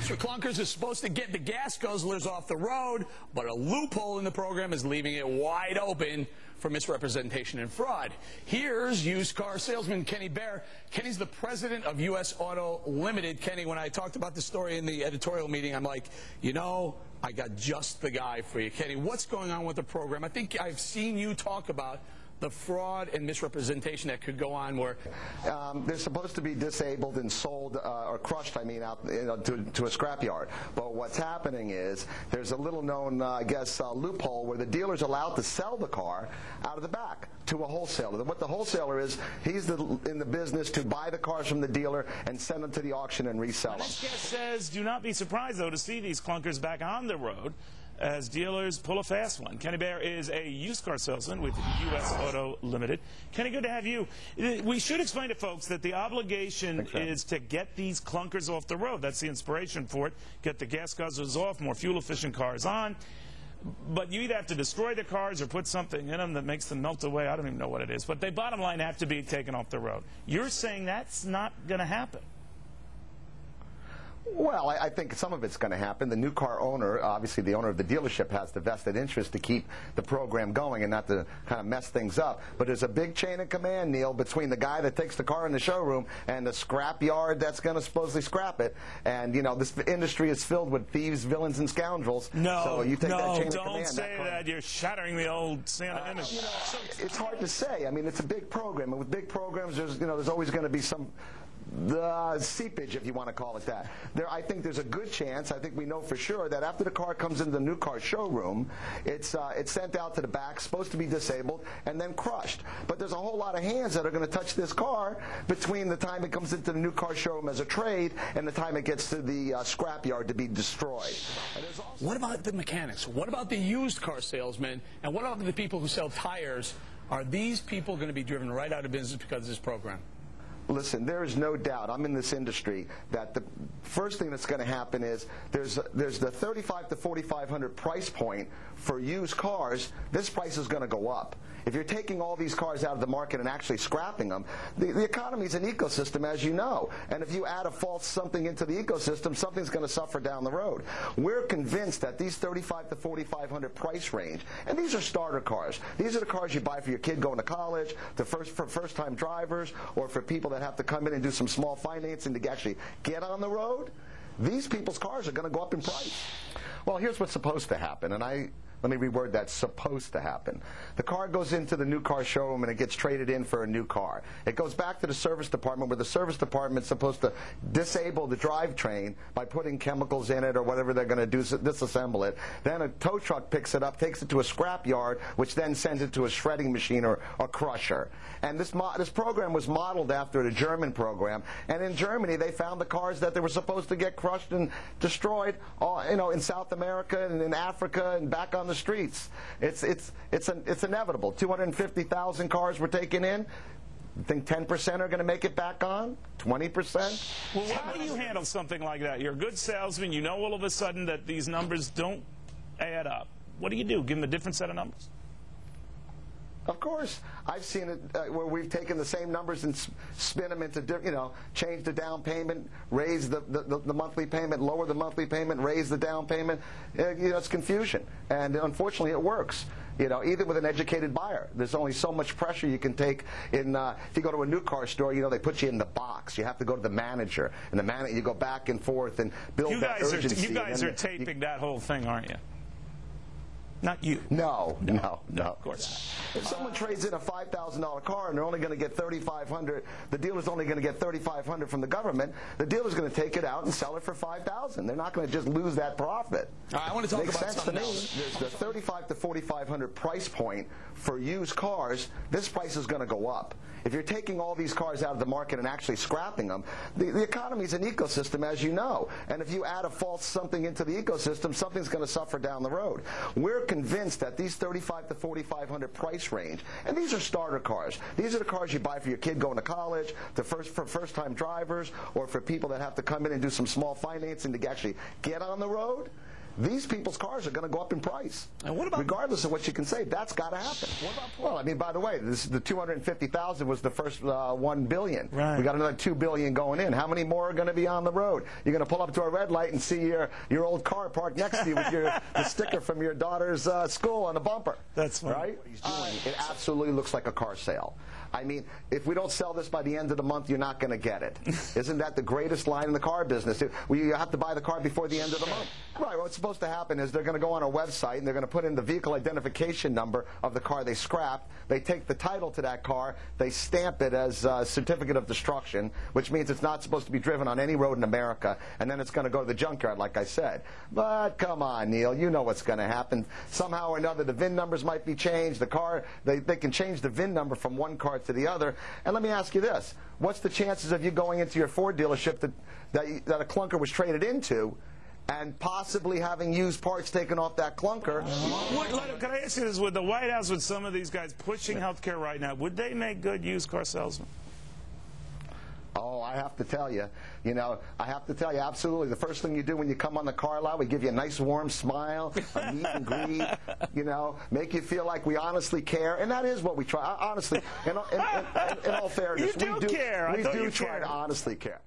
Extra clunkers is supposed to get the gas guzzlers off the road, but a loophole in the program is leaving it wide open for misrepresentation and fraud. Here's used car salesman Kenny Behr. Kenny's the president of U.S. Auto Limited. Kenny, when I talked about the story in the editorial meeting, I'm like, you know, I got just the guy for you. Kenny, what's going on with the program? I think I've seen you talk about the fraud and misrepresentation that could go on where they're supposed to be disabled and sold or crushed, I mean, out to a scrapyard. But what's happening is there's a little known, I guess, loophole where the dealer's allowed to sell the car out of the back to a wholesaler. What the wholesaler is, he's in the business to buy the cars from the dealer and send them to the auction and resell them. This guest says, do not be surprised, though, to see these clunkers back on the road as dealers pull a fast one. Kenny Behr is a used car salesman with U.S. Auto Limited. Kenny, good to have you. We should explain to folks that the obligation is to get these clunkers off the road. That's the inspiration for it. Get the gas guzzlers off, more fuel-efficient cars on. But you either have to destroy the cars or put something in them that makes them melt away. I don't even know what it is. But they, bottom line, have to be taken off the road. You're saying that's not going to happen. Well, I think some of it's going to happen. The new car owner, obviously the owner of the dealership, has the vested interest to keep the program going and not to kind of mess things up. But there's a big chain of command, Neil, between the guy that takes the car in the showroom and the scrap yard that's going to supposedly scrap it. And, you know, this industry is filled with thieves, villains, and scoundrels. No, so you take that chain of don't command, say that. You're shattering the old Santa image. You know, it's hard to say. I mean, it's a big program. And with big programs, there's always going to be some seepage, if you want to call it that. I think there's a good chance, I think we know for sure, that after the car comes into the new car showroom, it's sent out to the back, supposed to be disabled, and then crushed. But there's a whole lot of hands that are going to touch this car between the time it comes into the new car showroom as a trade and the time it gets to the scrapyard to be destroyed. What about the mechanics? What about the used car salesmen? And what about the people who sell tires? Are these people going to be driven right out of business because of this program? Listen, there is no doubt, I'm in this industry, that the first thing that's going to happen is there's the $3,500 to $4,500 price point for used cars. This price is going to go up. If you're taking all these cars out of the market and actually scrapping them, the economy is an ecosystem, as you know. And if you add a false something into the ecosystem, something's going to suffer down the road. We're convinced that these $3,500 to $4,500 price range, and these are starter cars. These are the cars you buy for your kid going to college, for first-time drivers, or for people that have to come in and do some small financing to actually get on the road. These people's cars are going to go up in price. Well, here's what's supposed to happen, and let me reword that, supposed to happen. The car goes into the new car showroom and it gets traded in for a new car. It goes back to the service department where the service department's supposed to disable the drivetrain by putting chemicals in it or whatever they're going to do, disassemble it. Then a tow truck picks it up, takes it to a scrap yard, which then sends it to a shredding machine or crusher. And this program was modeled after the German program. And in Germany, they found the cars that they were supposed to get crushed and destroyed, in South America and in Africa and back on the streets. It's inevitable. 250,000 cars were taken in. You think 10% are going to make it back on? 20%? Well, how do you handle something like that? You're a good salesman. You know all of a sudden that these numbers don't add up. What do? Give them a different set of numbers? Of course. I've seen it where we've taken the same numbers and spin them into, change the down payment, raise the monthly payment, lower the monthly payment, raise the down payment. It's confusion. And unfortunately, it works. Even with an educated buyer, there's only so much pressure you can take in. If you go to a new car store, they put you in the box. You have to go to the manager, and you go back and forth and build that urgency. You guys are taping that whole thing, aren't you? Not you. No. Of course. If someone trades in a $5,000 car and they're only going to get $3,500, the dealer's only going to get $3,500 from the government. The dealer's going to take it out and sell it for $5,000. They're not going to just lose that profit. I want to talk about something else. There's the $3,500 to $4,500 price point for used cars. This price is going to go up. If you're taking all these cars out of the market and actually scrapping them, the economy is an ecosystem, as you know. And if you add a false something into the ecosystem, something's going to suffer down the road. We're convinced that these $3,500 to $4,500 price range, and these are starter cars. These are the cars you buy for your kid going to college, for first-time drivers, or for people that have to come in and do some small financing to actually get on the road. these people's cars are going to go up in price. And what about, regardless of what you can say, that's got to happen. What about, well, I mean, by the way, this is the 250,000 was the first $1 billion. Right. We got another $2 billion going in. How many more are going to be on the road? You're going to pull up to a red light and see your old car parked next to you with the sticker from your daughter's school on the bumper. That's funny. Right? What he's doing. It absolutely looks like a car sale. I mean, if we don't sell this by the end of the month, you're not going to get it. Isn't that the greatest line in the car business? You have to buy the car before the end of the month. Right. What's supposed to happen is they're going to go on a website and they're going to put in the vehicle identification number of the car they scrapped. They take the title to that car. They stamp it as a certificate of destruction, which means it's not supposed to be driven on any road in America. And then it's going to go to the junkyard, like I said. But come on, Neil. You know what's going to happen. Somehow or another, the VIN numbers might be changed. The car, they can change the VIN number from one car to the other. And let me ask you this. What's the chances of you going into your Ford dealership that a clunker was traded into and possibly having used parts taken off that clunker? Can I ask you this? With the White House, with some of these guys pushing health care right now, would they make good used car salesmen? Oh, I have to tell you, absolutely. The first thing you do when you come on the car lot, we give you a nice warm smile, a meet and greet, make you feel like we honestly care. And that is what we try. Honestly, in all fairness, you do care. We do try to honestly care.